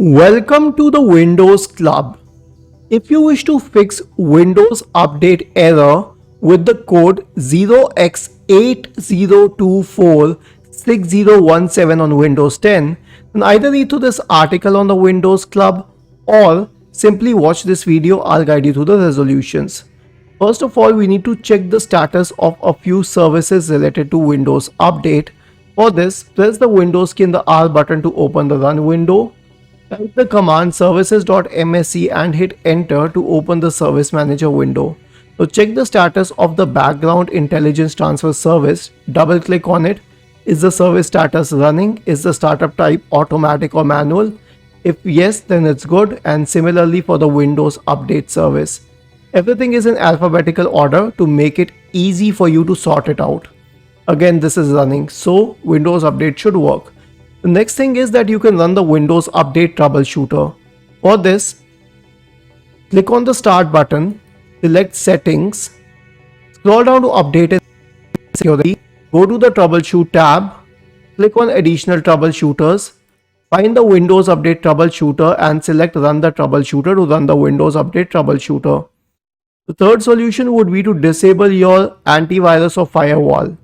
Welcome to the Windows Club. If you wish to fix Windows Update error with the code 0x80246017 on Windows 10, then either read through this article on the Windows Club or simply watch this video. I'll guide you through the resolutions. First of all, we need to check the status of a few services related to Windows Update. For this, press the Windows key and the R button to open the Run window. Type the command services.msc and hit enter to open the service manager window. So check the status of the background intelligence transfer service. Double click on it. Is the service status running? Is the startup type automatic or manual? If yes, then it's good. And similarly for the Windows Update service. Everything is in alphabetical order to make it easy for you to sort it out. Again, this is running, so Windows Update should work. The next thing is that you can run the Windows Update troubleshooter. For this, click on the Start button, select Settings, scroll down to Update and Security, go to the Troubleshoot tab, click on Additional Troubleshooters, find the Windows Update troubleshooter and select Run the troubleshooter to run the Windows Update troubleshooter. The third solution would be to disable your antivirus or firewall.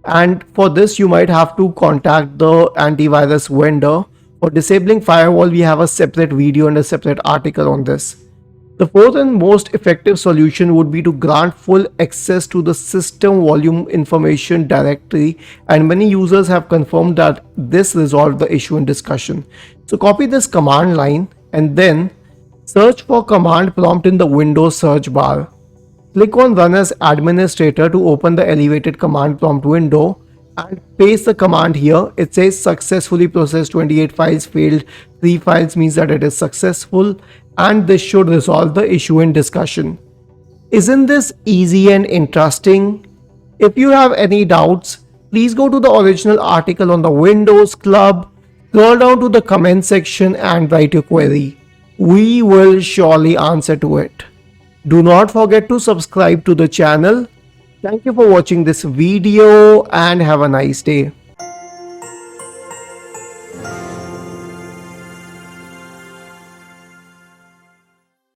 And for this you might have to contact the antivirus vendor. For disabling firewall, we have a separate video and a separate article on this. The fourth and most effective solution would be to grant full access to the system volume information directory, and many users have confirmed that this resolved the issue in discussion. So copy this command line and then search for command prompt in the Windows search bar. Click on Run as Administrator to open the elevated command prompt window and paste the command here. It says successfully processed 28 files, failed 3 files means that it is successful, and this should resolve the issue in discussion. Isn't this easy and interesting? If you have any doubts, please go to the original article on the Windows Club, scroll down to the comment section and write your query. We will surely answer to it. Do not forget to subscribe to the channel. Thank you for watching this video and have a nice day.